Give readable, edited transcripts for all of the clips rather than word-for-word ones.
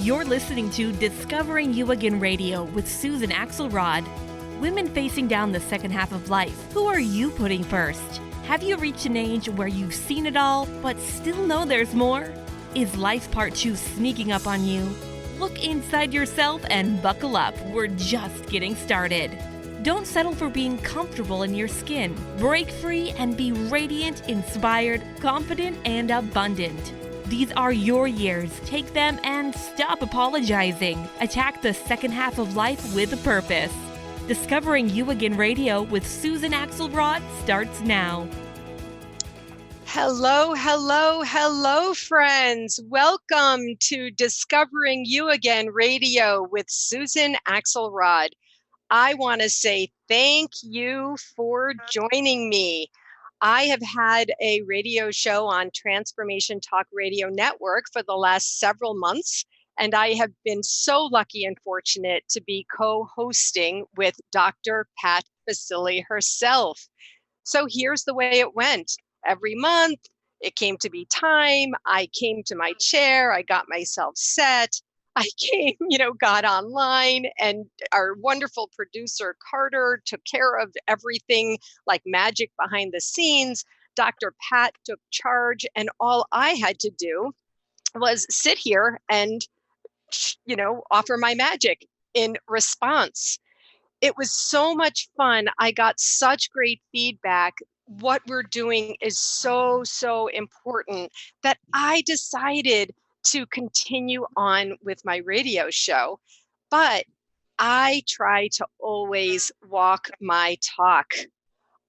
You're listening to Discovering You Again Radio with Susan Axelrod. Women facing down the second half of life. Who are you putting first? Have you reached an age where you've seen it all, but still know there's more? Is life part 2 sneaking up on you? Look inside yourself and buckle up. We're just getting started. Don't settle for being comfortable in your skin. Break free and be radiant, inspired, confident, and abundant. These are your years. Take them and stop apologizing. Attack the second half of life with a purpose. Discovering You Again Radio with Susan Axelrod starts now. Hello, friends. Welcome to Discovering You Again Radio with Susan Axelrod. I want to say thank you for joining me. I have had a radio show on Transformation Talk Radio Network for the last several months, and I have been so lucky and fortunate to be co-hosting with Dr. Pat Basile herself. So here's the way it went. Every month, it came to be time. I came to my chair. I got myself set. I came, got online, and our wonderful producer, Carter, took care of everything like magic behind the scenes. Dr. Pat took charge, and all I had to do was sit here and, offer my magic in response. It was so much fun. I got such great feedback. What we're doing is so important that I decided to continue on with my radio show. But I try to always walk my talk.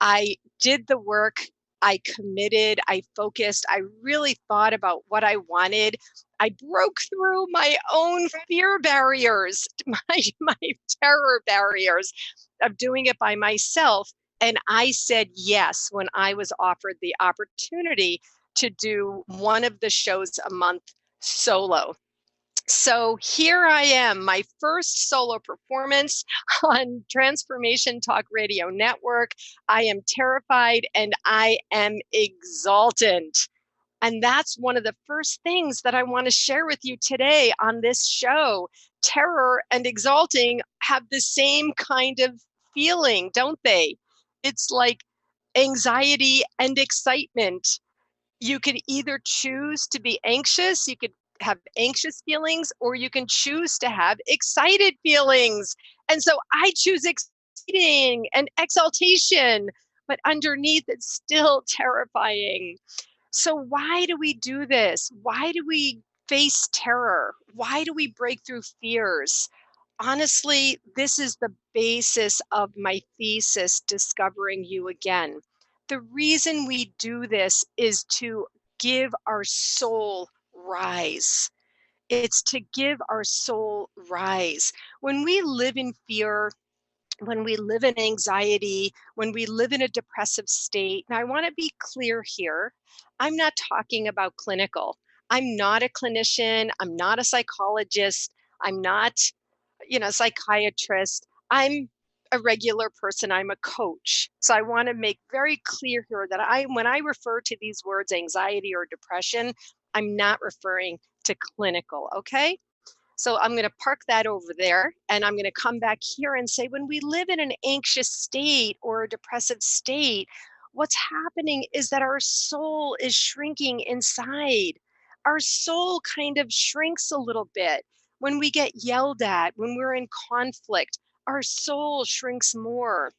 I did the work. I committed. I focused. I really thought about what I wanted. I broke through my own fear barriers, my terror barriers of doing it by myself. And I said yes when I was offered the opportunity to do one of the shows a month solo. So here I am, my first solo performance on Transformation Talk Radio Network. I am terrified and I am exultant. And that's one of the first things that I want to share with you today on this show. Terror and exulting have the same kind of feeling, don't they? It's like anxiety and excitement. You could either choose to be anxious, you could have anxious feelings, or you can choose to have excited feelings. And so I choose exciting and exaltation, but underneath it's still terrifying. So why do we do this? Why do we face terror? Why do we break through fears? Honestly, this is the basis of my thesis, Discovering You Again. The reason we do this is to give our soul rise. It's to give our soul rise. When we live in fear, when we live in anxiety, when we live in a depressive state, and I want to be clear here, I'm not talking about clinical. I'm not a clinician. I'm not a psychologist. I'm not, a psychiatrist. I'm a regular person. I'm a coach. So I want to make very clear here that when I refer to these words, anxiety or depression, I'm not referring to clinical, okay? So I'm going to park that over there, and I'm going to come back here and say, when we live in an anxious state or a depressive state, what's happening is that our soul is shrinking inside. Our soul kind of shrinks a little bit. When we get yelled at, when we're in conflict, our soul shrinks more.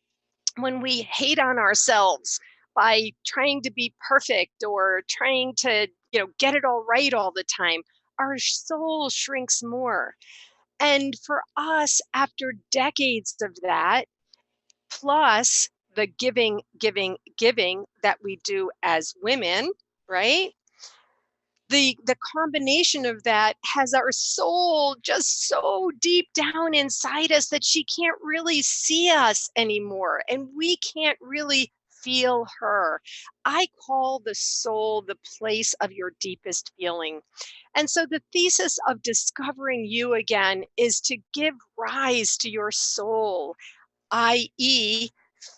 When we hate on ourselves by trying to be perfect or trying to, get it all right all the time, our soul shrinks more. And for us, after decades of that, plus the giving that we do as women, right? The combination of that has our soul just so deep down inside us that she can't really see us anymore, and we can't really feel her. I call the soul the place of your deepest feeling. And so the thesis of Discovering You Again is to give rise to your soul, i.e.,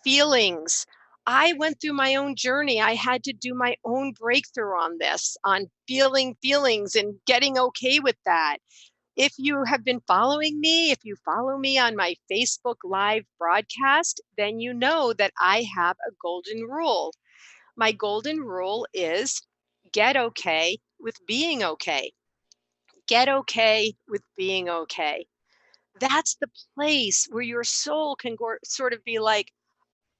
feelings. I went through my own journey. I had to do my own breakthrough on this, on feeling feelings and getting okay with that. If you have been following me, if you follow me on my Facebook Live broadcast, then you know that I have a golden rule. My golden rule is get okay with being okay. Get okay with being okay. That's the place where your soul can sort of be like,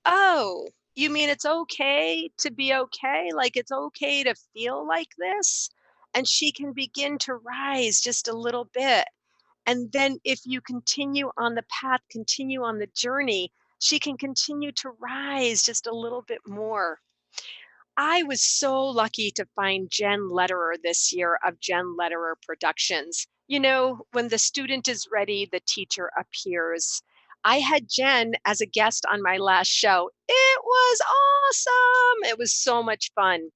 oh, you mean it's okay to be okay? Like it's okay to feel like this? And she can begin to rise just a little bit. And then if you continue on the path, continue on the journey, she can continue to rise just a little bit more. I was so lucky to find Jen Lederer this year of Jen Lederer Productions. You know, when the student is ready, the teacher appears. I had Jen as a guest on my last show. It was awesome. It was so much fun.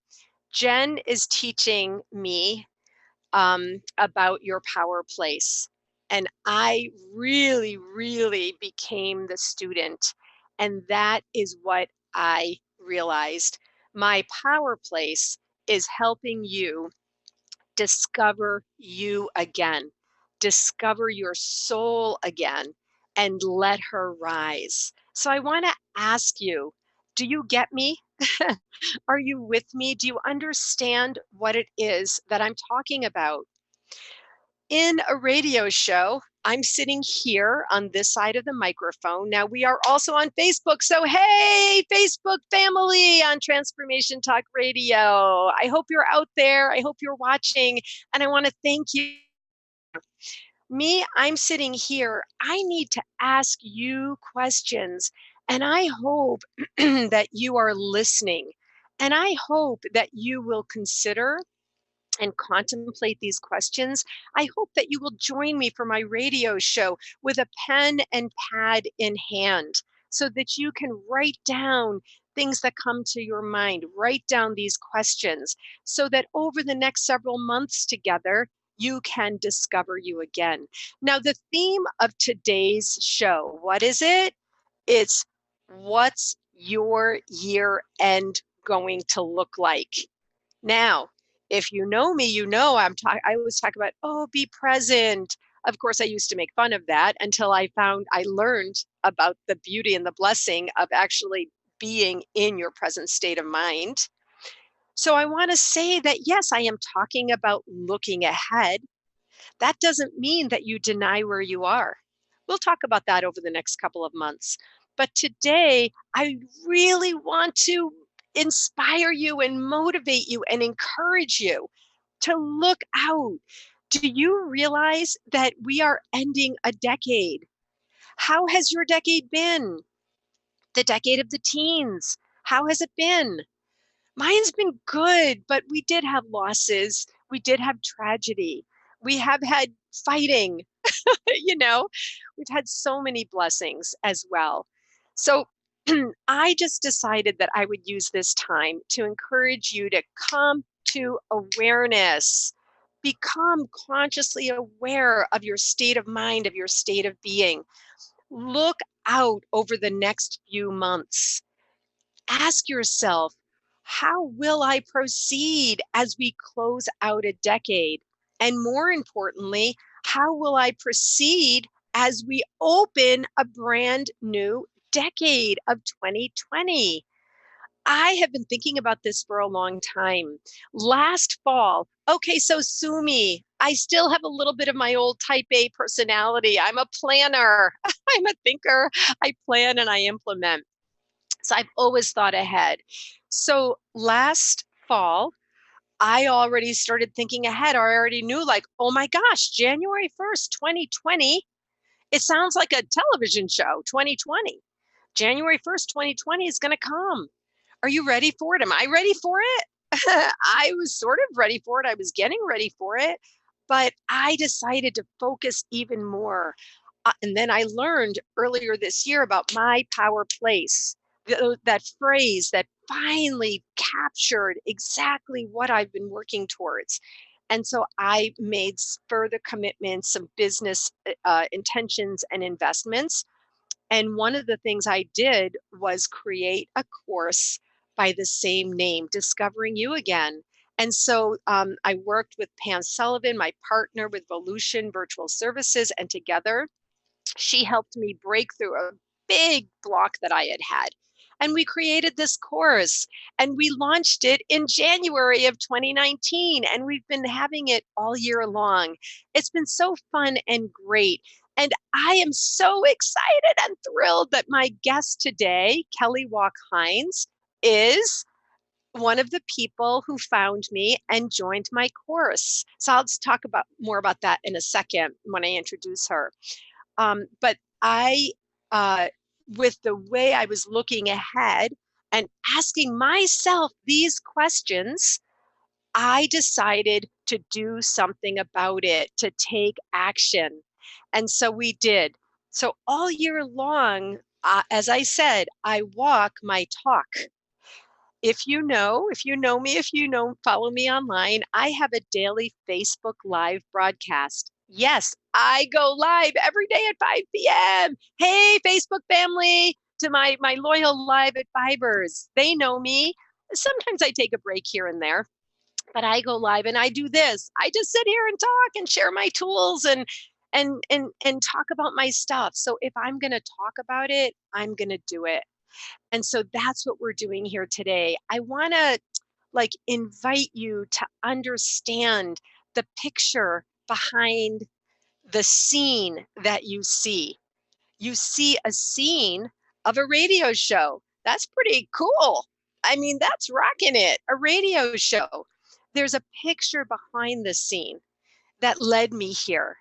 Jen is teaching me about your power place. And I really, really became the student. And that is what I realized. My power place is helping you discover you again, discover your soul again, and let her rise. So I want to ask you, do you get me? Are you with me? Do you understand what it is that I'm talking about? In a radio show, I'm sitting here on this side of the microphone. Now, we are also on Facebook. So, hey, Facebook family on Transformation Talk Radio. I hope you're out there. I hope you're watching. And I want to thank you. Me, I'm sitting here. I need to ask you questions. And I hope that you are listening. And I hope that you will consider and contemplate these questions. I hope that you will join me for my radio show with a pen and pad in hand so that you can write down things that come to your mind, write down these questions so that over the next several months together, you can discover you again. Now, the theme of today's show, what is it? It's what's your year end going to look like? Now, if you know me, you know I always talk about, oh, be present. Of course, I used to make fun of that until I learned about the beauty and the blessing of actually being in your present state of mind. So I want to say that, yes, I am talking about looking ahead. That doesn't mean that you deny where you are. We'll talk about that over the next couple of months. But today, I really want to inspire you and motivate you and encourage you to look out. Do you realize that we are ending a decade? How has your decade been? The decade of the teens. How has it been? Mine's been good, but we did have losses. We did have tragedy. We have had fighting, you know, we've had so many blessings as well. So I just decided that I would use this time to encourage you to come to awareness. Become consciously aware of your state of mind, of your state of being. Look out over the next few months. Ask yourself, how will I proceed as we close out a decade? And more importantly, how will I proceed as we open a brand new decade of 2020? I have been thinking about this for a long time. Last fall, okay, so sue me. I still have a little bit of my old type A personality. I'm a planner, I'm a thinker. I plan and I implement. So I've always thought ahead. So last fall, I already started thinking ahead. I already knew, like, oh my gosh, January 1st, 2020, it sounds like a television show, 2020. January 1st, 2020 is going to come. Are you ready for it? Am I ready for it? I was sort of ready for it. I was getting ready for it, but I decided to focus even more. And then I learned earlier this year about my power place, that phrase that finally captured exactly what I've been working towards. And so I made further commitments, some business intentions and investments. And one of the things I did was create a course by the same name, Discovering You Again. And so I worked with Pam Sullivan, my partner with Volution Virtual Services, and together she helped me break through a big block that I had had. And we created this course and we launched it in January of 2019. And we've been having it all year long. It's been so fun and great. And I am so excited and thrilled that my guest today, Kelly Walk Hines, is one of the people who found me and joined my course. So I'll just talk about more about that in a second when I introduce her. But I, with the way I was looking ahead and asking myself these questions, I decided to do something about it, to take action. And so we did. So all year long, as I said, I walk my talk. If you know me, follow me online, I have a daily Facebook Live broadcast. Yes, I go live every day at 5 p.m. Hey, Facebook family, to my loyal Live at Fibers. They know me. Sometimes I take a break here and there, but I go live and I do this. I just sit here and talk and share my tools and talk about my stuff. So if I'm going to talk about it, I'm going to do it. And so that's what we're doing here today. I want to invite you to understand the picture behind the scene that you see. You see a scene of a radio show. That's pretty cool. I mean, that's rocking it. A radio show. There's a picture behind the scene that led me here.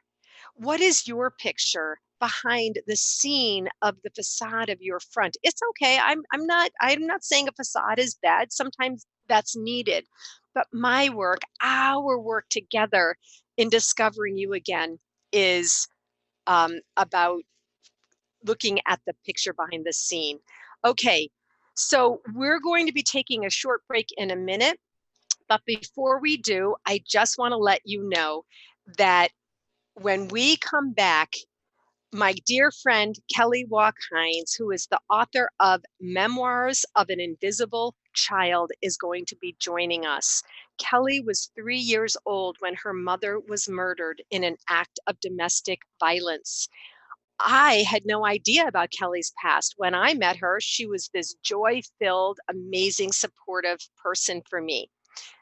What is your picture behind the scene of the facade of your front? It's okay. I'm not saying a facade is bad. Sometimes that's needed. But my work, our work together in discovering you again is about looking at the picture behind the scene. Okay. So we're going to be taking a short break in a minute. But before we do, I just want to let you know that when we come back, my dear friend Kelly Walk Hines, who is the author of Memoirs of an Invisible Child, is going to be joining us. Kelly was 3 years old when her mother was murdered in an act of domestic violence. I had no idea about Kelly's past. When I met her, she was this joy-filled, amazing, supportive person for me.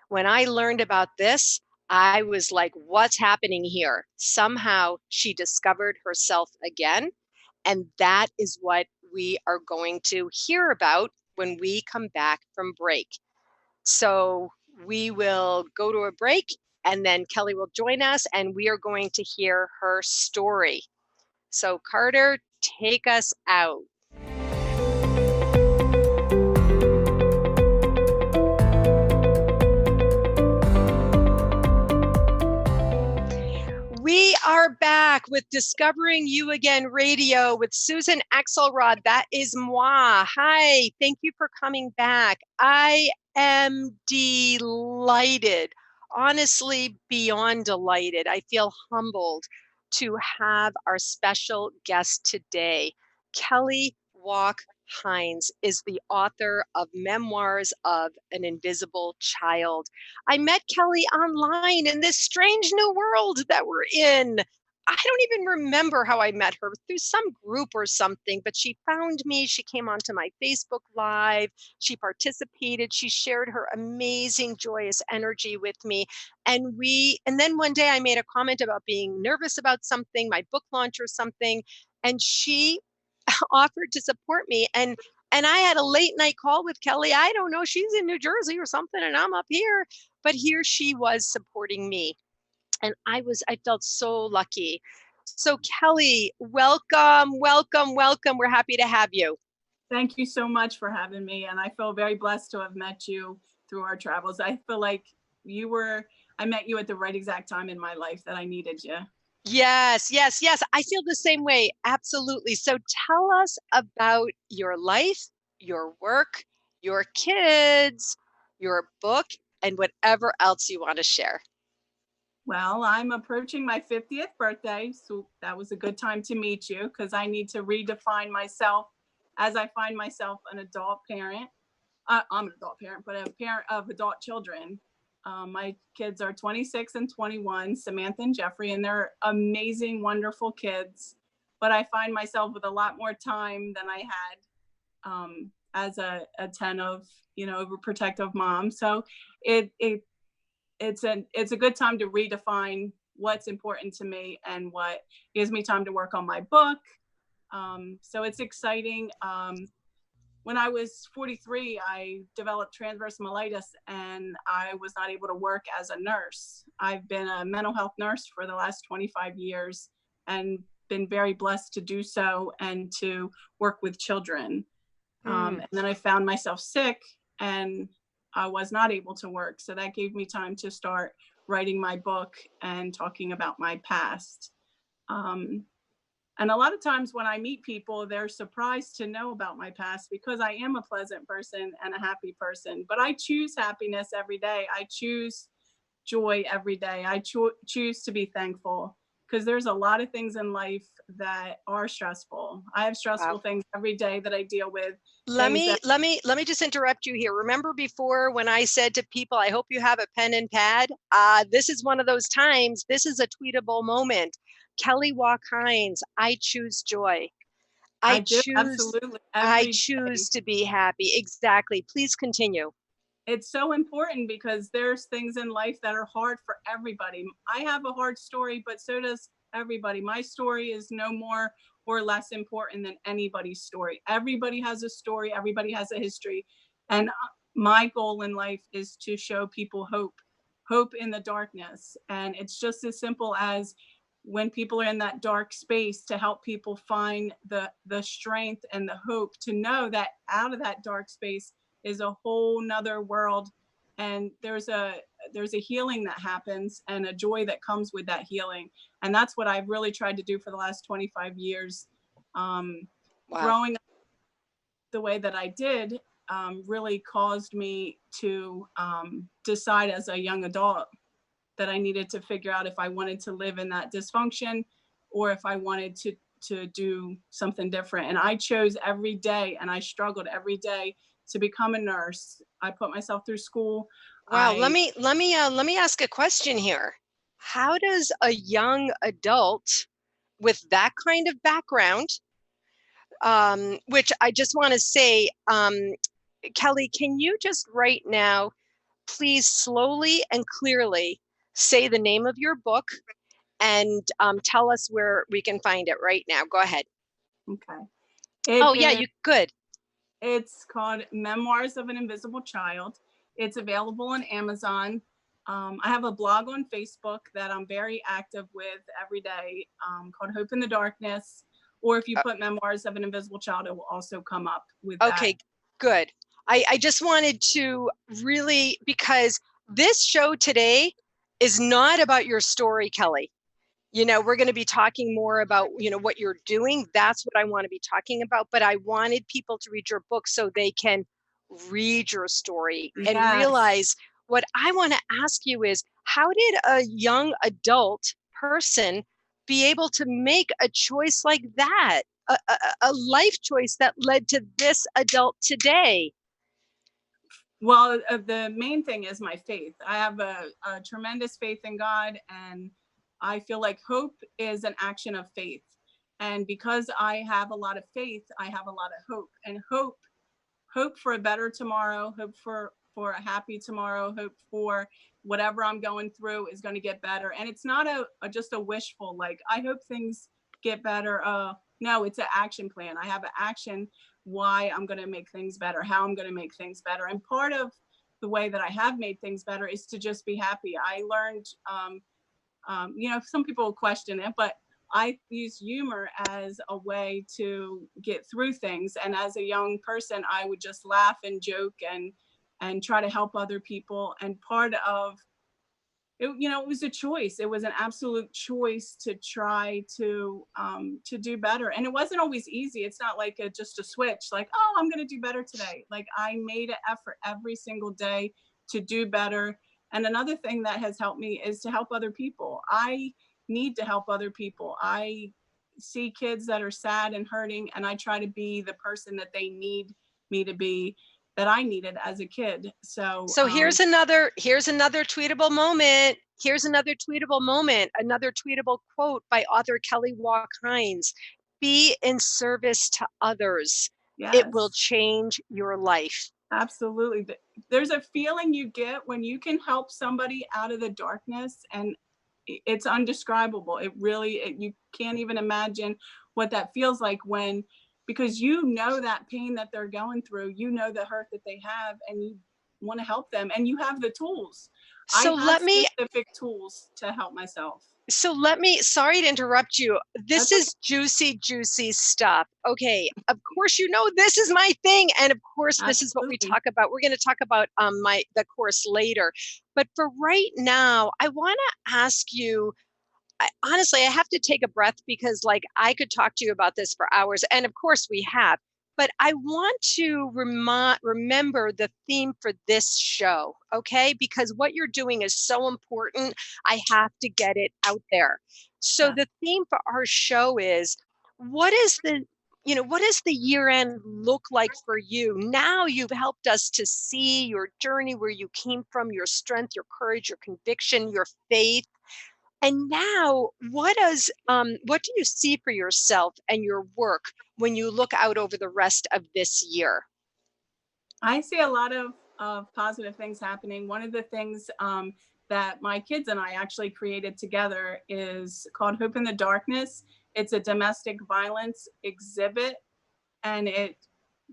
When I learned about this, I was like, what's happening here? Somehow she discovered herself again. And that is what we are going to hear about when we come back from break. So we will go to a break and then Kelly will join us and we are going to hear her story. So Carter, take us out. We are back with Discovering You Again Radio with Susan Axelrod. That is moi. Hi, thank you for coming back. I am delighted, honestly, beyond delighted. I feel humbled to have our special guest today. Kelly Walk Hines is the author of Memoirs of an Invisible Child. I met Kelly online in this strange new world that we're in. I don't even remember how I met her, through some group or something, but she found me. She came onto my Facebook Live. She participated. She shared her amazing, joyous energy with me. And then one day I made a comment about being nervous about something, my book launch or something, and she offered to support me. And I had a late night call with Kelly. I don't know, she's in New Jersey or something, and I'm up here. But here she was supporting me. And I felt so lucky. So Kelly, welcome, welcome, welcome. We're happy to have you. Thank you so much for having me. And I feel very blessed to have met you through our travels. I feel like I met you at the right exact time in my life that I needed you. Yes, yes, yes. I feel the same way. Absolutely. So tell us about your life, your work, your kids, your book, and whatever else you want to share. Well, I'm approaching my 50th birthday, so that was a good time to meet you because I need to redefine myself as I find myself an adult parent. I'm an adult parent, but a parent of adult children. My kids are 26 and 21, Samantha and Jeffrey, and they're amazing, wonderful kids. But I find myself with a lot more time than I had as a attentive, overprotective mom. So it's a good time to redefine what's important to me and what gives me time to work on my book. So it's exciting. When I was 43, I developed transverse myelitis and I was not able to work as a nurse. I've been a mental health nurse for the last 25 years and been very blessed to do so and to work with children. And then I found myself sick and I was not able to work. So that gave me time to start writing my book and talking about my past. And a lot of times when I meet people, they're surprised to know about my past because I am a pleasant person and a happy person. But I choose happiness every day. I choose joy every day. I choose to be thankful because there's a lot of things in life that are stressful. I have stressful things every day that I deal with. Let me just interrupt you here. Remember before when I said to people, I hope you have a pen and pad. This is one of those times. This is a tweetable moment. Kelly Walk Hines, I choose joy. I choose to be happy. Exactly. Please continue. It's so important because there's things in life that are hard for everybody. I have a hard story, but so does everybody. My story is no more or less important than anybody's story. Everybody has a story. Everybody has a history. And my goal in life is to show people hope in the darkness. And it's just as simple as when people are in that dark space to help people find the strength and the hope to know that out of that dark space is a whole nother world. And there's a healing that happens and a joy that comes with that healing. And that's what I've really tried to do for the last 25 years. Growing up the way that I did really caused me to decide as a young adult that I needed to figure out if I wanted to live in that dysfunction or if I wanted to do something different. And I chose every day and I struggled every day to become a nurse. I put myself through school. Wow. Let me ask a question here. How does a young adult with that kind of background, which I just want to say, Kelly, can you just right now, please slowly and clearly say the name of your book and tell us where we can find it right now. Go ahead. Okay. You could. It's called Memoirs of an Invisible Child. It's available on Amazon. I have a blog on Facebook that I'm very active with every day called Hope in the Darkness. Or if you put Memoirs of an Invisible Child, it will also come up with that. Okay, good. I just wanted to really, because this show today is not about your story, Kelly. We're going to be talking more about, what you're doing. That's what I want to be talking about. But I wanted people to read your book so they can read your story and realize what I want to ask you is, how did a young adult person be able to make a choice like that? A life choice that led to this adult today? Well, the main thing is my faith. I have a tremendous faith in God, and I feel like hope is an action of faith. And because I have a lot of faith, I have a lot of hope. And hope for a better tomorrow, hope for a happy tomorrow, hope for whatever I'm going through is going to get better. And it's not just a wishful, like, I hope things get better. No, it's an action plan. I have an action why I'm going to make things better, how I'm going to make things better. And part of the way that I have made things better is to just be happy. I learned, some people will question it, but I use humor as a way to get through things. And as a young person, I would just laugh and joke and try to help other people. And part of it, it was a choice. It was an absolute choice to try to do better. And it wasn't always easy. It's not like just a switch, like, oh, I'm going to do better today. Like, I made an effort every single day to do better. And another thing that has helped me is to help other people. I need to help other people. I see kids that are sad and hurting, and I try to be the person that they need me to be, I needed as a kid. So here's another tweetable moment. Here's another tweetable moment, another tweetable quote by author Kelly Walk Hines. Be in service to others. yes, it will change your life. Absolutely. There's a feeling you get when you can help somebody out of the darkness, and it's undescribable. It really, you can't even imagine what that feels like when, because you know that pain that they're going through, you know the hurt that they have, and you want to help them, and you have the tools. So I have specific tools to help myself. So sorry to interrupt you. This is juicy stuff. Okay. Of course, this is my thing. And of course, this is what we talk about. We're going to talk about the course later. But for right now, I want to ask you, honestly, I have to take a breath because I could talk to you about this for hours. And of course we have. But I want to remember the theme for this show, okay? Because what you're doing is so important. I have to get it out there. So the theme for our show is, what does the year end look like for you? Now you've helped us to see your journey, where you came from, your strength, your courage, your conviction, your faith. And now, what do you see for yourself and your work when you look out over the rest of this year? I see a lot of positive things happening. One of the things that my kids and I actually created together is called Hope in the Darkness. It's a domestic violence exhibit, and it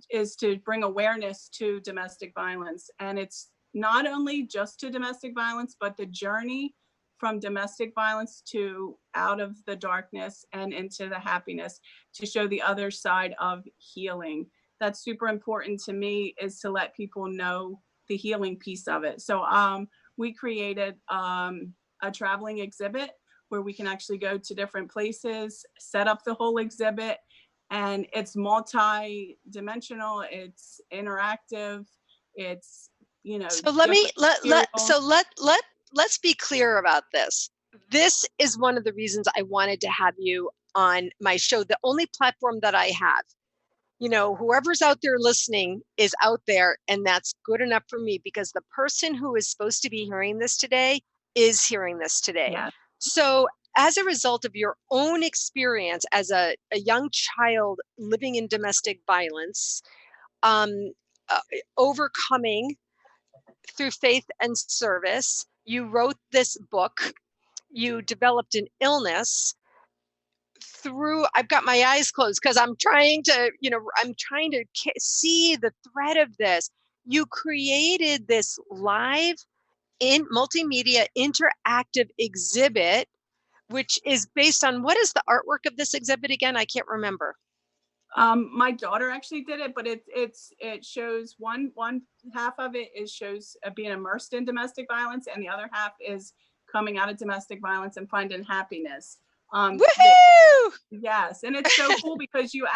is to bring awareness to domestic violence. And it's not only just to domestic violence, but the journey from domestic violence to out of the darkness and into the happiness, to show the other side of healing. That's super important to me, is to let people know the healing piece of it. So we created a traveling exhibit where we can actually go to different places, set up the whole exhibit, and it's multi-dimensional, it's interactive, it's, So let's be clear about this. This is one of the reasons I wanted to have you on my show, the only platform that I have. Whoever's out there listening is out there, and that's good enough for me, because the person who is supposed to be hearing this today is hearing this today. Yeah. So as a result of your own experience as a young child living in domestic violence, overcoming through faith and service, you wrote this book, you developed an illness I've got my eyes closed because I'm trying to see the thread of this. You created this live multimedia interactive exhibit, which is based on, what is the artwork of this exhibit again? I can't remember. My daughter actually did it, but it shows one half of it shows being immersed in domestic violence, and the other half is coming out of domestic violence and finding happiness. Woohoo! Yes, and it's so cool because you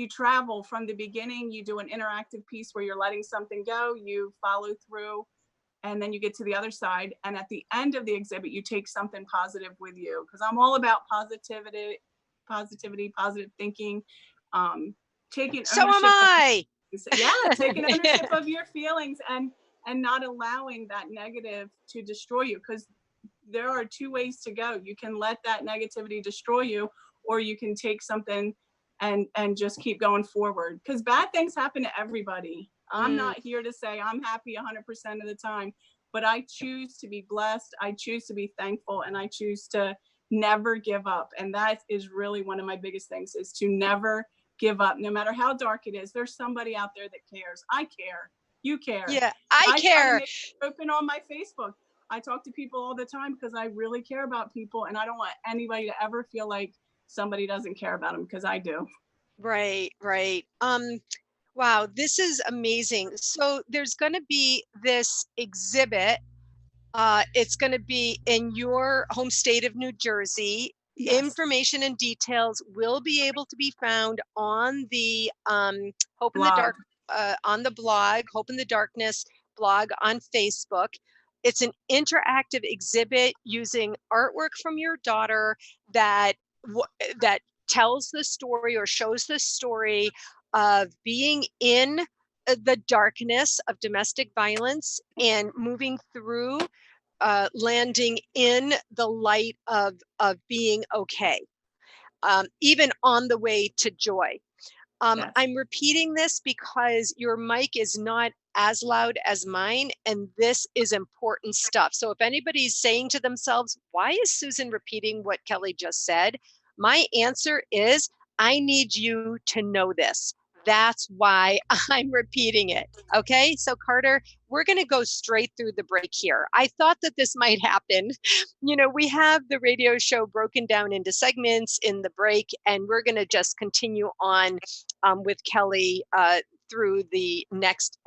travel from the beginning. You do an interactive piece where you're letting something go, you follow through, and then you get to the other side. And at the end of the exhibit, you take something positive with you, because I'm all about positivity, positive thinking, taking ownership. So am I. Taking ownership of your feelings and not allowing that negative to destroy you, because there are two ways to go. You can let that negativity destroy you, or you can take something and just keep going forward, because bad things happen to everybody. I'm not here to say I'm happy 100% of the time, but I choose to be blessed. I choose to be thankful, and I choose to never give up. And that is really one of my biggest things, is to never give up. No matter how dark it is, there's somebody out there that cares. I care. You care. Yeah, I care. Open on my Facebook. I talk to people all the time because I really care about people, and I don't want anybody to ever feel like somebody doesn't care about them, because I do. Right. Wow, this is amazing. So there's going to be this exhibit. It's going to be in your home state of New Jersey. Yes. Information and details will be able to be found on the Hope in the Dark, on the blog, Hope in the Darkness blog on Facebook. It's an interactive exhibit using artwork from your daughter that tells the story or shows the story of being in the darkness of domestic violence and moving through, landing in the light of being okay, even on the way to joy. Yes. I'm repeating this because your mic is not as loud as mine, and this is important stuff. So if anybody's saying to themselves, why is Susan repeating what Kelly just said? My answer is, I need you to know this. That's why I'm repeating it. Okay, so Carter, we're going to go straight through the break here. I thought that this might happen. You know, we have the radio show broken down into segments in the break, and we're going to just continue on with Kelly through the next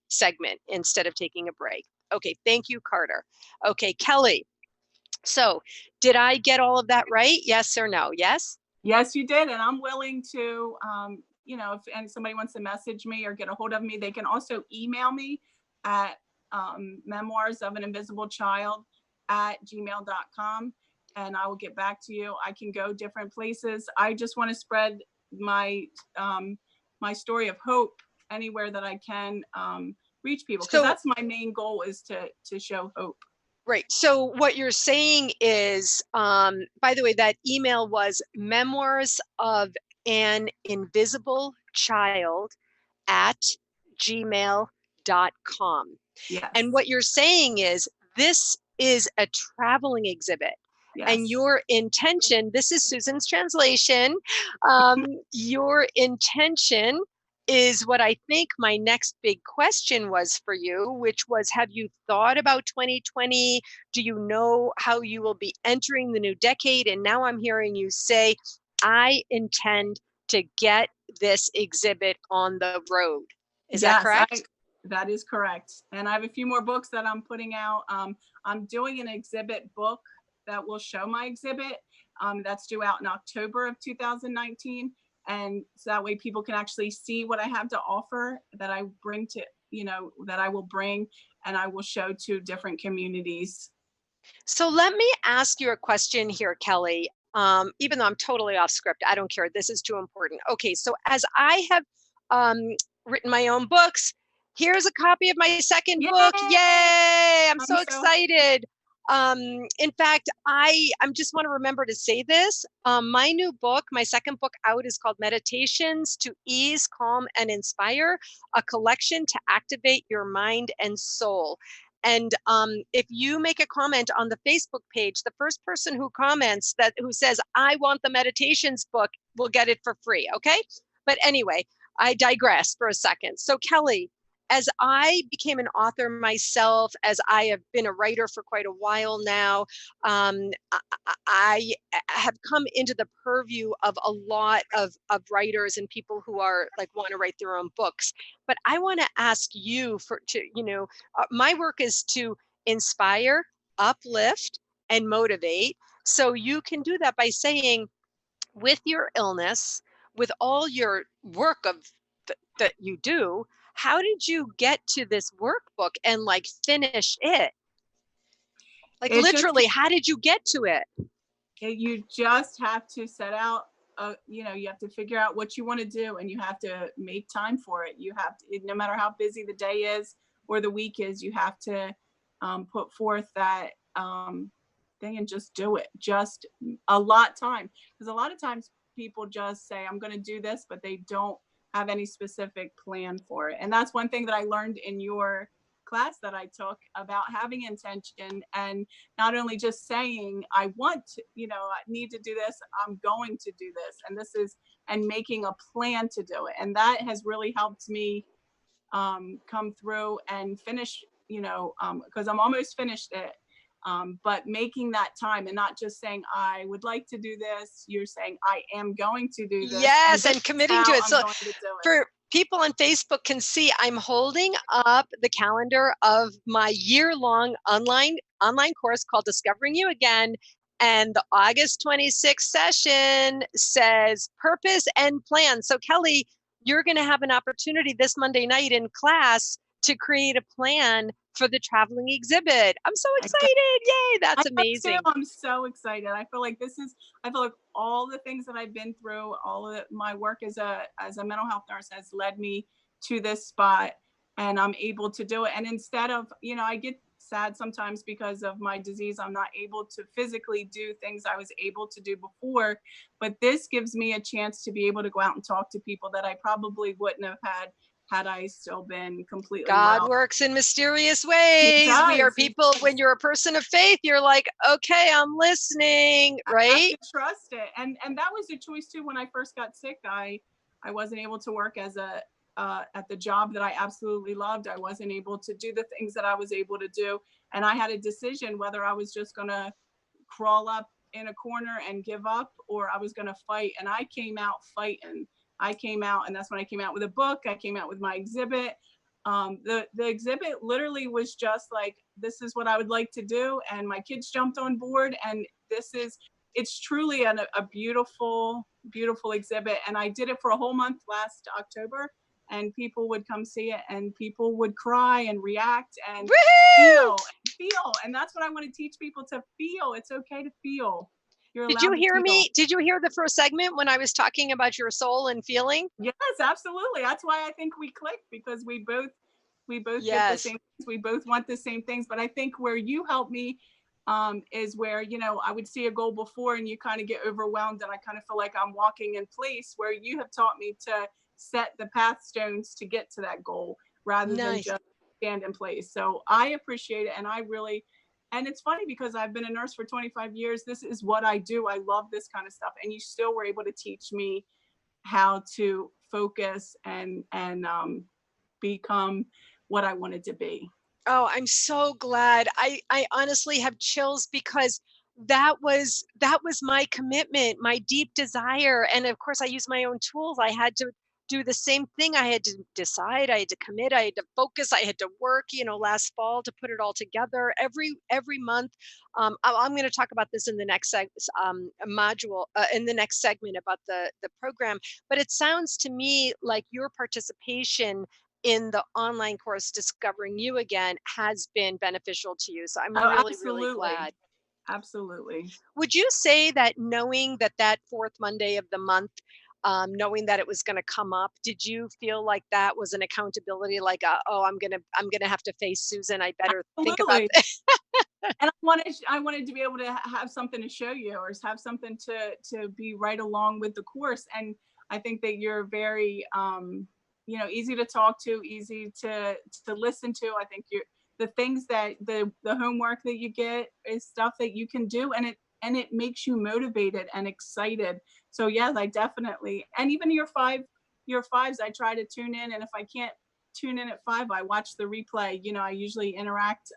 segment instead of taking a break. Okay, thank you, Carter. Okay, Kelly. So did I get all of that right? Yes or no? Yes? Yes, you did. And I'm willing to, you know, if somebody wants to message me or get a hold of me, they can also email me at memoirs of an invisible child at gmail.com, and I will get back to you. I can go different places. I just want to spread my my story of hope anywhere that I can, reach people, because that's my main goal, is to show hope. Right. So what you're saying is, by the way, that email was memoirs of an invisible child at gmail.com. Yes. And what you're saying is, this is a traveling exhibit. Yes. And your intention, this is Susan's translation, your intention is what I think my next big question was for you, which was, have you thought about 2020? Do you know how you will be entering the new decade? And now I'm hearing you say, I intend to get this exhibit on the road. Is that correct? That is correct. And I have a few more books that I'm putting out. I'm doing an exhibit book that will show my exhibit. That's due out in October of 2019. And so that way people can actually see what I have to offer, that I bring to, you know, that I will bring and I will show to different communities. So let me ask you a question here, Kelly. Even though I'm totally off script, I don't care. This is too important. Okay, so as I have written my own books, here's a copy of my second book. Yay! I'm so excited. In fact, I'm just want to remember to say this. My new book, my second book out, is called Meditations to Ease, Calm, and Inspire, a collection to activate your mind and soul. And if you make a comment on the Facebook page, the first person who comments who says, I want the meditations book, will get it for free. Okay. But anyway, I digress for a second. So Kelly, as I became an author myself, as I have been a writer for quite a while now, I have come into the purview of a lot of writers and people who are like want to write their own books. But I want to ask you my work is to inspire, uplift, and motivate. So you can do that by saying, with your illness, with all your work that you do, how did you get to this workbook and like finish it? Like literally, how did you get to it? You just have to set out, you know, you have to figure out what you want to do, and you have to make time for it. You have to, no matter how busy the day is or the week is, you have to put forth that thing and just do it. Just a lot of time, because a lot of times people just say, I'm going to do this, but they don't have any specific plan for it. And that's one thing that I learned in your class that I took, about having intention, and not only just saying, I want to, you know, I need to do this, I'm going to do this, and making a plan to do it. And that has really helped me come through and finish, you know, because I'm almost finished it. But making that time and not just saying, I would like to do this, you're saying, I am going to do this. Yes, and committing to it. So for people on Facebook can see, I'm holding up the calendar of my year-long online course called Discovering You Again. And the August 26th session says purpose and plan. So Kelly, you're going to have an opportunity this Monday night in class to create a plan for the traveling exhibit. I'm so excited. Yay. That's amazing. I'm so excited. I feel like all the things that I've been through, all of my work as a mental health nurse has led me to this spot, and I'm able to do it. And instead of, I get sad sometimes because of my disease. I'm not able to physically do things I was able to do before, but this gives me a chance to be able to go out and talk to people that I probably wouldn't have had I still been completely God well. works in mysterious ways. We are people, when you're a person of faith, you're like, okay, I'm listening, right? I have to trust it. And that was a choice too. When I first got sick, I wasn't able to work as at the job that I absolutely loved. I wasn't able to do the things that I was able to do. And I had a decision whether I was just going to crawl up in a corner and give up, or I was going to fight. And I came out fighting. I came out, and that's when I came out with a book. I came out with my exhibit. The exhibit literally was just like, this is what I would like to do. And my kids jumped on board, and it's truly a beautiful, beautiful exhibit. And I did it for a whole month last October, and people would come see it, and people would cry and react and feel. And that's what I want to teach people, to feel. It's okay to feel. Did you hear me? Did you hear the first segment when I was talking about your soul and feeling? Yes, absolutely. That's why I think we clicked, because we both get the same things. We both want the same things. But I think where you help me is where, I would see a goal before and you kind of get overwhelmed, and I kind of feel like I'm walking in place, where you have taught me to set the path stones to get to that goal rather than just stand in place. So I appreciate it. And it's funny because I've been a nurse for 25 years. This is what I do. I love this kind of stuff. And you still were able to teach me how to focus and become what I wanted to be. Oh, I'm so glad. I honestly have chills, because that was my commitment, my deep desire. And of course I use my own tools. I had to do the same thing. I had to decide, I had to commit, I had to focus, I had to work, last fall to put it all together every month. I'm going to talk about this in the next module, in the next segment, about the program. But it sounds to me like your participation in the online course Discovering You Again has been beneficial to you. So I'm really glad. Absolutely. Would you say that knowing that fourth Monday of the month, knowing that it was going to come up, did you feel like that was an accountability? Like, oh, I'm gonna have to face Susan. I better think about this. And I wanted to be able to have something to show you, or have something to be right along with the course. And I think that you're very easy to talk to, easy to listen to. I think the things that the homework that you get is stuff that you can do, and it makes you motivated and excited. So yes, I definitely, and even your fives, I try to tune in, and if I can't tune in at 5, I watch the replay. I usually interact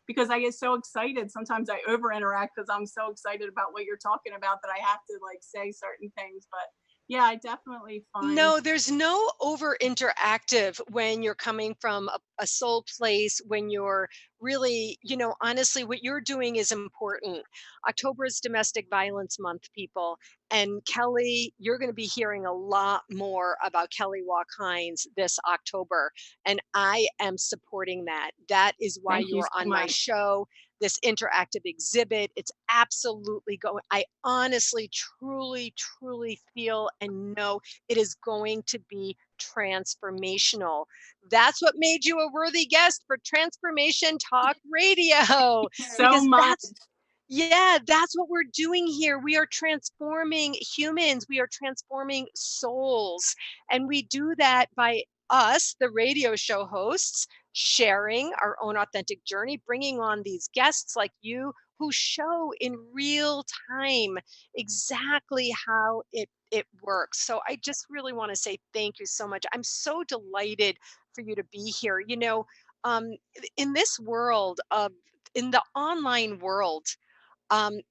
because I get so excited. Sometimes I over interact because I'm so excited about what you're talking about that I have to say certain things. But yeah, I definitely find. No, there's no over interactive when you're coming from a soul place, when you're really, honestly, what you're doing is important. October is Domestic Violence Month, people. And Kelly, you're going to be hearing a lot more about Kelly Walk Hines this October. And I am supporting that. That is why you're on my show. This interactive exhibit, it's absolutely going. I honestly, truly, truly feel and know it is going to be transformational. That's what made you a worthy guest for Transformation Talk Radio. So much. That's what we're doing here. We are transforming humans. We are transforming souls. And we do that by us, the radio show hosts, sharing our own authentic journey, bringing on these guests like you who show in real time exactly how it works. So I just really want to say thank you so much. I'm so delighted for you to be here. In this world in the online world,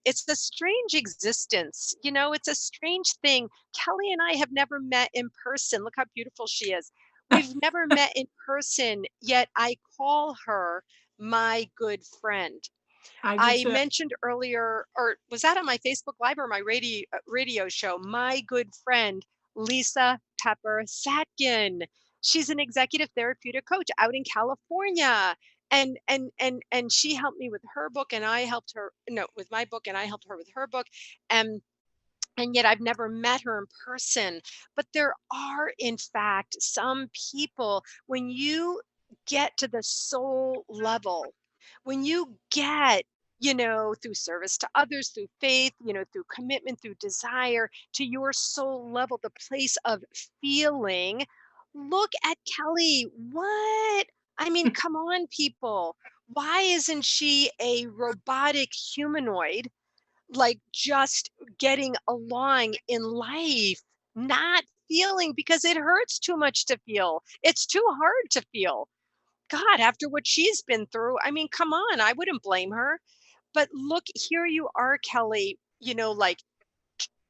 it's a strange existence. It's a strange thing. Kelly and I have never met in person. Look how beautiful she is. We've never met in person, yet I call her my good friend. I mentioned earlier, or was that on my Facebook Live or my radio show, my good friend, Lisa Pepper Satkin. She's an executive therapeutic coach out in California. And she helped me with her book, and I helped her with my book, and I helped her with her book. And and yet I've never met her in person. But there are, in fact, some people, when you get to the soul level, when you get, through service to others, through faith, through commitment, through desire, to your soul level, the place of feeling. Look at Kelly. What? I mean, come on, people. Why isn't she a robotic humanoid, like just getting along in life, not feeling because it hurts too much to feel. It's too hard to feel. God, after what she's been through, I mean, come on, I wouldn't blame her. But look, here you are, Kelly, like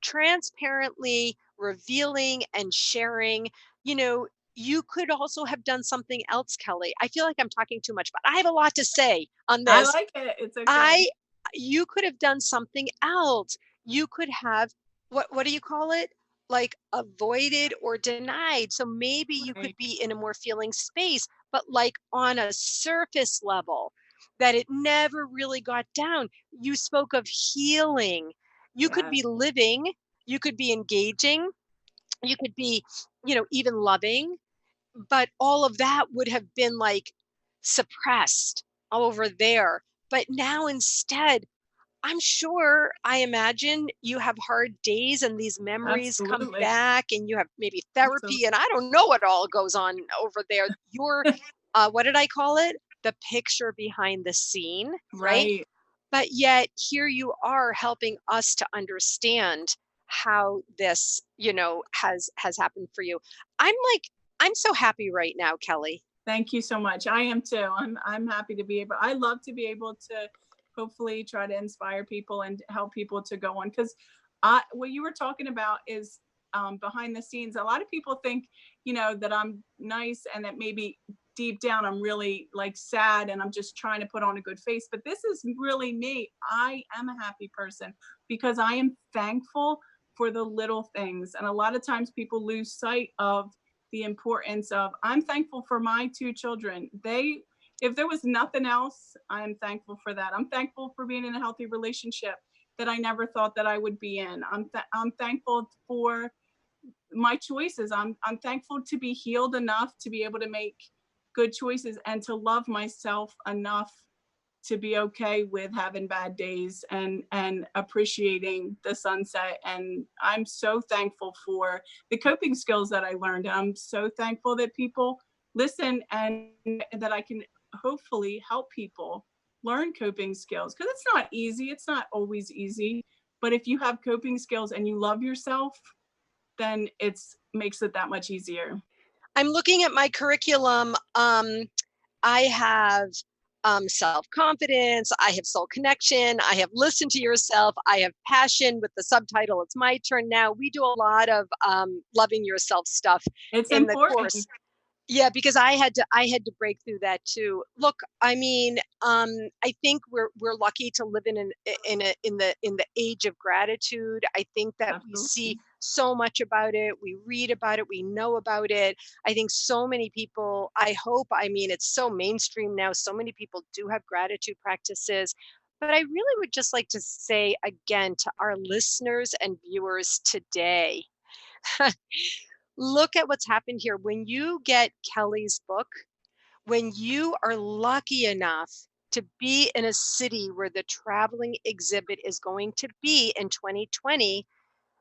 transparently revealing and sharing. You know, you could also have done something else, Kelly. I feel like I'm talking too much, but I have a lot to say on I this. like it. It's okay. I You could have done something else. You could have, what do you call it? Like avoided or denied. So maybe you could Right. be in a more feeling space, but like on a surface level that it never really got down. You spoke of healing. You could Yeah, be living, you could be engaging, you could be, even loving, but all of that would have been like suppressed over there. But now instead, I imagine you have hard days and these memories come absolutely. back and you have maybe Absolutely. therapy and I don't know what all goes on over there. Your, what did I call it? The picture behind the scene, right? Right. But yet here you are helping us to understand how this, has happened for you. I'm like, I'm so happy right now, Kelly. Thank you so much. I am too. I'm happy to be able. I love to be able to hopefully try to inspire people and help people to go on, because what you were talking about is behind the scenes. A lot of people think, that I'm nice and that maybe deep down I'm really like sad and I'm just trying to put on a good face. But this is really me. I am a happy person because I am thankful for the little things. And a lot of times people lose sight of the importance of, I'm thankful for my two children. If there was nothing else, I'm thankful for that. I'm thankful for being in a healthy relationship that I never thought that I would be in. I'm thankful for my choices. I'm thankful to be healed enough to be able to make good choices and to love myself enough to be okay with having bad days and appreciating the sunset. And I'm so thankful for the coping skills that I learned. I'm so thankful that people listen and that I can hopefully help people learn coping skills, because it's not easy. It's not always easy. But if you have coping skills and you love yourself, then it's makes it that much easier. I'm looking at my curriculum. I have self confidence, I have soul connection, I have listen to yourself, I have passion with the subtitle. It's my turn now. We do a lot of loving yourself stuff It's in the important. course. Yeah, because I had to break through that too. Look, I mean, I think we're lucky to live in the age of gratitude. I think that we see Absolutely. so much about it, we read about it, we know about it. I think so many people, I hope, I mean, it's so mainstream now, so many people do have gratitude practices. But I really would just like to say again to our listeners and viewers today, look at what's happened here. When you get Kelly's book, when you are lucky enough to be in a city where the traveling exhibit is going to be in 2020,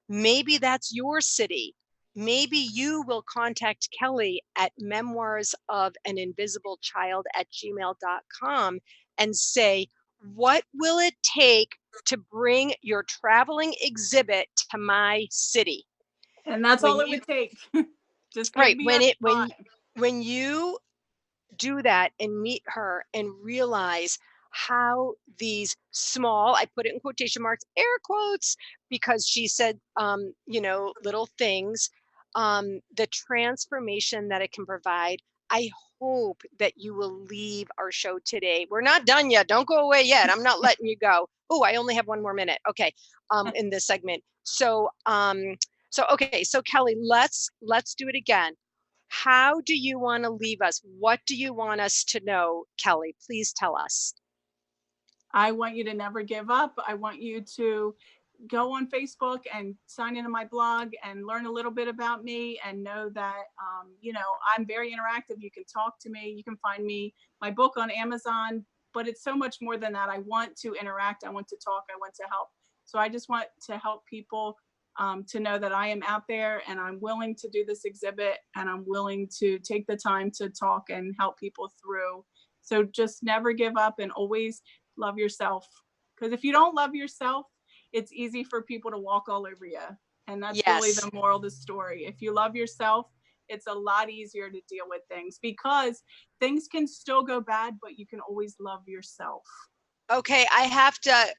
maybe that's your city. Maybe you will contact Kelly at memoirs of an invisible child at gmail.com and say, what will it take to bring your traveling exhibit to my city? And that's When all it you would take. Just give Right. me a time. When you do that and meet her and realize how these small, I put it in quotation marks, air quotes, because she said, little things, the transformation that it can provide. I hope that you will leave our show today. We're not done yet. Don't go away yet. I'm not letting you go. Oh, I only have one more minute. Okay. In this segment. So okay. So Kelly, let's do it again. How do you want to leave us? What do you want us to know, Kelly? Please tell us. I want you to never give up. I want you to go on Facebook and sign into my blog and learn a little bit about me, and know that, I'm very interactive. You can talk to me. You can find my book on Amazon, but it's so much more than that. I want to interact. I want to talk. I want to help. So I just want to help people to know that I am out there, and I'm willing to do this exhibit, and I'm willing to take the time to talk and help people through. So just never give up, and always love yourself. Because if you don't love yourself, it's easy for people to walk all over you. And that's really Yes. the moral of the story. If you love yourself, it's a lot easier to deal with things, because things can still go bad, but you can always love yourself. Okay, I have to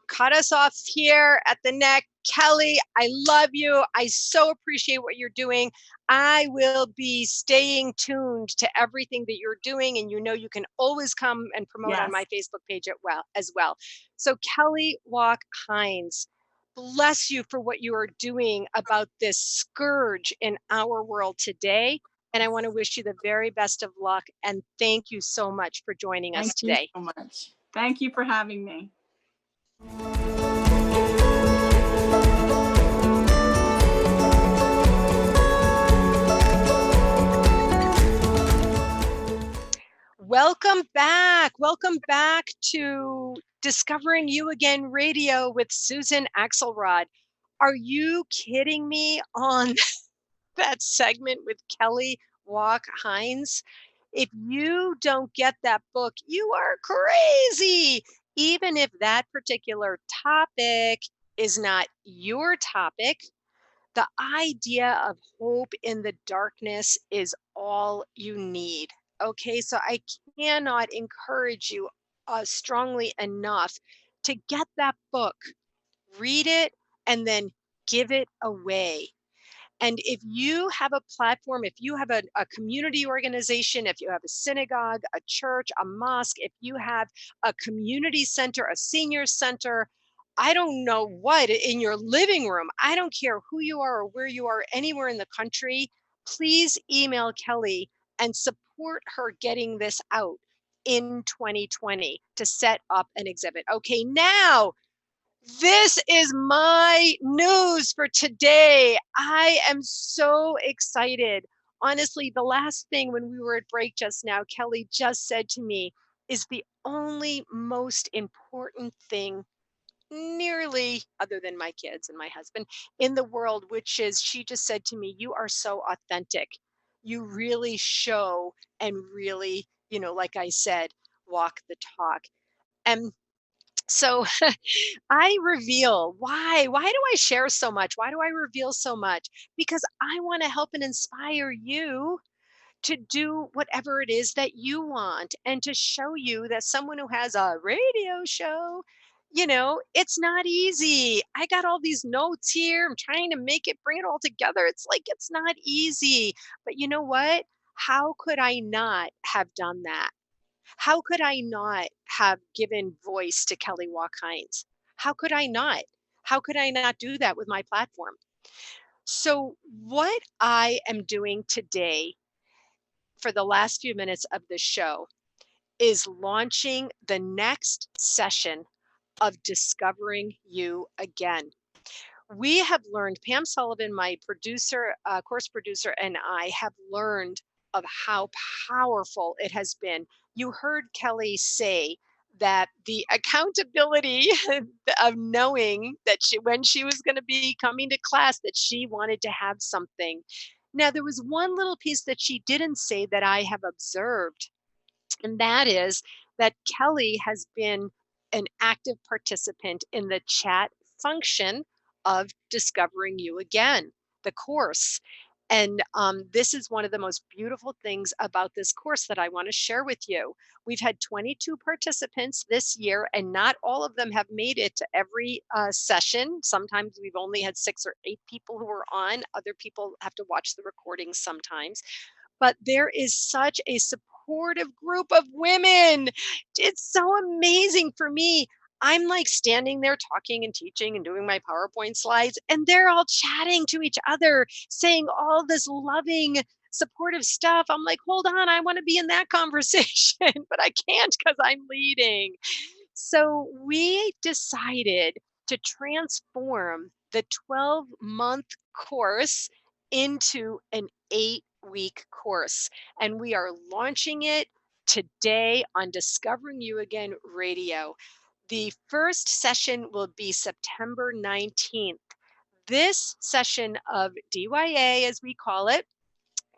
cut us off here at the neck. Kelly, I love you. I so appreciate what you're doing. I will be staying tuned to everything that you're doing, and you can always come and promote on Yes. my Facebook page as well. So Kelly Walk Hines, bless you for what you are doing about this scourge in our world today. And I want to wish you the very best of luck, and thank you so much for joining us Thank you today. so much. Thank you for having me. Welcome back. Welcome back to Discovering You Again Radio with Susan Axelrod. Are you kidding me on that segment with Kelly Walk Hines? If you don't get that book, you are crazy. Even if that particular topic is not your topic, the idea of hope in the darkness is all you need. Okay, so I cannot encourage you strongly enough to get that book, read it, and then give it away. And if you have a platform, if you have a community organization, if you have a synagogue, a church, a mosque, if you have a community center, a senior center, I don't know what, in your living room, I don't care who you are or where you are, anywhere in the country, please email Kelly and support her getting this out in 2020 to set up an exhibit. Okay, now this is my news for today. I am so excited. Honestly, the last thing when we were at break just now, Kelly just said to me, is the only most important thing, nearly other than my kids and my husband, in the world, which is she just said to me, you are so authentic. You really show and really, like I said, walk the talk. And so I reveal why do I share so much? Why do I reveal so much? Because I want to help and inspire you to do whatever it is that you want, and to show you that someone who has a radio show, it's not easy. I got all these notes here. I'm trying to bring it all together. It's like, it's not easy. But you know what? How could I not have done that? How could I not have given voice to Kelly Walk Hines? How could I not? How could I not do that with my platform? So, what I am doing today for the last few minutes of the show is launching the next session of Discovering You Again. We have learned, Pam Sullivan, my producer, course producer, and I have learned of how powerful it has been. You heard Kelly say that the accountability of knowing that when she was going to be coming to class, that she wanted to have something. Now, there was one little piece that she didn't say that I have observed, and that is that Kelly has been an active participant in the chat function of Discovering You Again, the course. And this is one of the most beautiful things about this course that I want to share with you. We've had 22 participants this year, and not all of them have made it to every session. Sometimes we've only had 6 or 8 people who are on. Other people have to watch the recordings sometimes. But there is such a supportive group of women. It's so amazing for me. I'm like standing there talking and teaching and doing my PowerPoint slides, and they're all chatting to each other, saying all this loving, supportive stuff. I'm like, hold on, I want to be in that conversation, but I can't because I'm leading. So we decided to transform the 12-month course into an 8-week course. And we are launching it today on Discovering You Again Radio. The first session will be September 19th. This session of DYA, as we call it,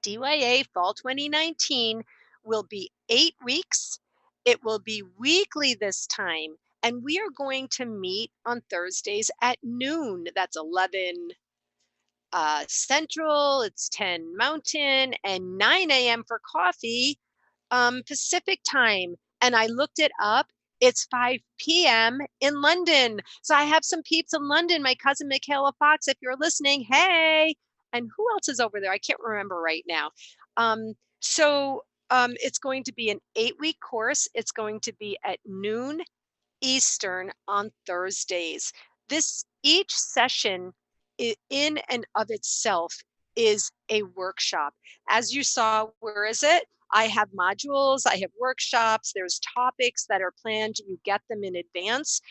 DYA Fall 2019, will be 8 weeks. It will be weekly this time. And we are going to meet on Thursdays at noon. That's 11 Central, it's 10 Mountain, and 9 a.m. for coffee Pacific time. And I looked it up. It's 5 p.m. in London. So I have some peeps in London. My cousin Michaela Fox, if you're listening, hey. And who else is over there? I can't remember right now. It's going to be an 8-week course. It's going to be at noon Eastern on Thursdays. This each session in and of itself is a workshop. As you saw, where is it? I have modules, I have workshops, there's topics that are planned, you get them in advance.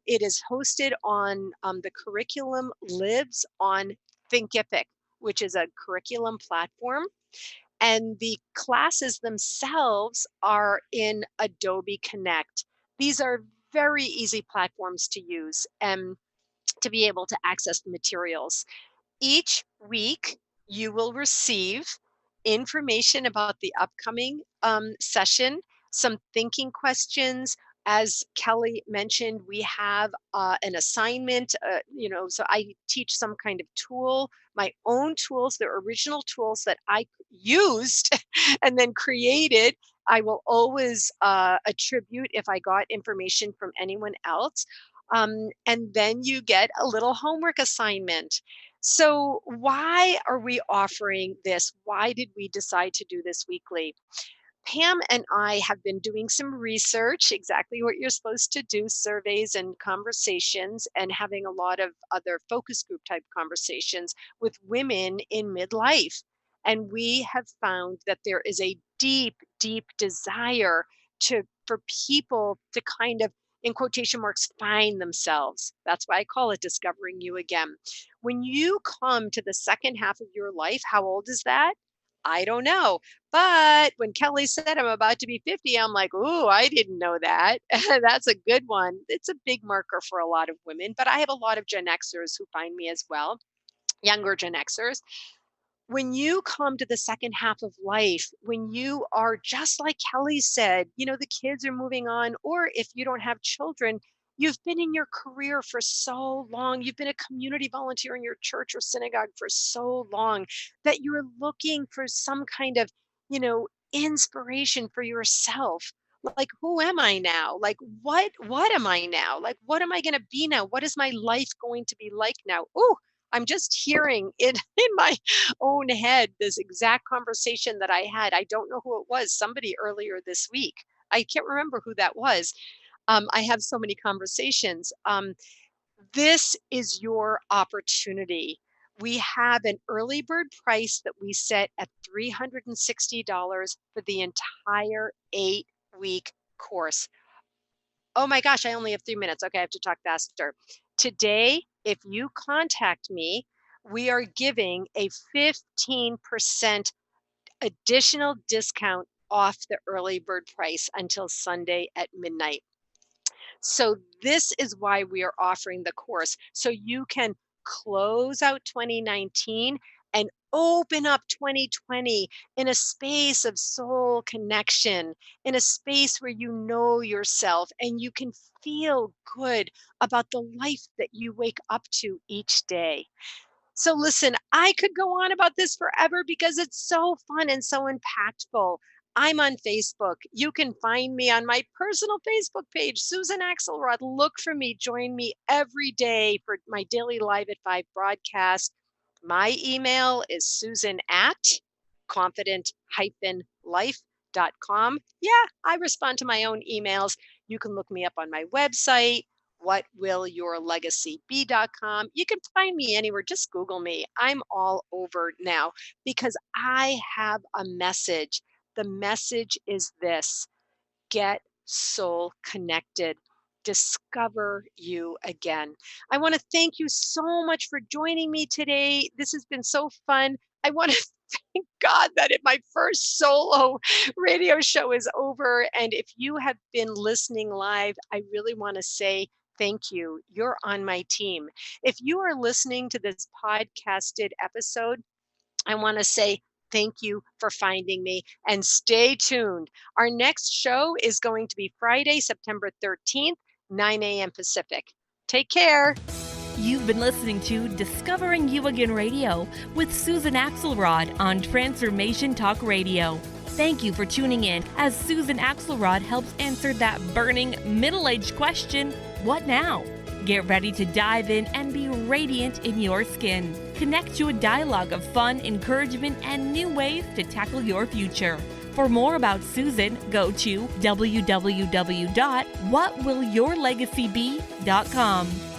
It is hosted on the curriculum lives on Thinkific, which is a curriculum platform. And the classes themselves are in Adobe Connect. These are very easy platforms to use and to be able to access the materials. Each week, you will receive information about the upcoming session, some thinking questions. As Kelly mentioned, we have an assignment, so I teach some kind of tool, my own tools, the original tools that I used and then created. I will always attribute if I got information from anyone else. And then you get a little homework assignment. So, why are we offering this? Why did we decide to do this weekly? Pam and I have been doing some research, exactly what you're supposed to do, surveys and conversations, and having a lot of other focus group type conversations with women in midlife. And we have found that there is a deep, deep desire for people to kind of, in quotation marks, find themselves. That's why I call it Discovering You Again. When you come to the second half of your life, how old is that? I don't know. But when Kelly said I'm about to be 50, I'm like, ooh, I didn't know that. That's a good one. It's a big marker for a lot of women, but I have a lot of Gen Xers who find me as well, younger Gen Xers. When you come to the second half of life, when you are just like Kelly said, the kids are moving on, or if you don't have children, you've been in your career for so long, you've been a community volunteer in your church or synagogue for so long that you're looking for some kind of, inspiration for yourself. Like, who am I now? Like, what am I now? Like, what am I going to be now? What is my life going to be like now? Ooh, I'm just hearing it in my own head, this exact conversation that I had. I don't know who it was, somebody earlier this week. I can't remember who that was. I have so many conversations. This is your opportunity. We have an early bird price that we set at $360 for the entire 8-week course. Oh my gosh, I only have 3 minutes. Okay, I have to talk faster. Today, if you contact me, we are giving a 15% additional discount off the early bird price until Sunday at midnight. So this is why we are offering the course. So you can close out 2019 and open up 2020 in a space of soul connection, in a space where you know yourself and you can feel good about the life that you wake up to each day. So listen, I could go on about this forever because it's so fun and so impactful. I'm on Facebook. You can find me on my personal Facebook page, Susan Axelrod. Look for me. Join me every day for my daily Live at 5 broadcast. My email is susan@confident-life.com. Yeah, I respond to my own emails. You can look me up on my website, whatwillyourlegacybe.com. You can find me anywhere. Just Google me. I'm all over now because I have a message. The message is this: get soul connected. discover you again. I want to thank you so much for joining me today. This has been so fun. I want to thank God that my first solo radio show is over. And if you have been listening live, I really want to say thank you. You're on my team. If you are listening to this podcasted episode, I want to say thank you for finding me and stay tuned. Our next show is going to be Friday, September 13th, 9 a.m. Pacific. Take care. You've been listening to Discovering You Again Radio with Susan Axelrod on Transformation Talk Radio. Thank you for tuning in as Susan Axelrod helps answer that burning middle-aged question, what now? Get ready to dive in and be radiant in your skin. Connect to a dialogue of fun, encouragement, and new ways to tackle your future. For more about Susan, go to www.whatwillyourlegacybe.com.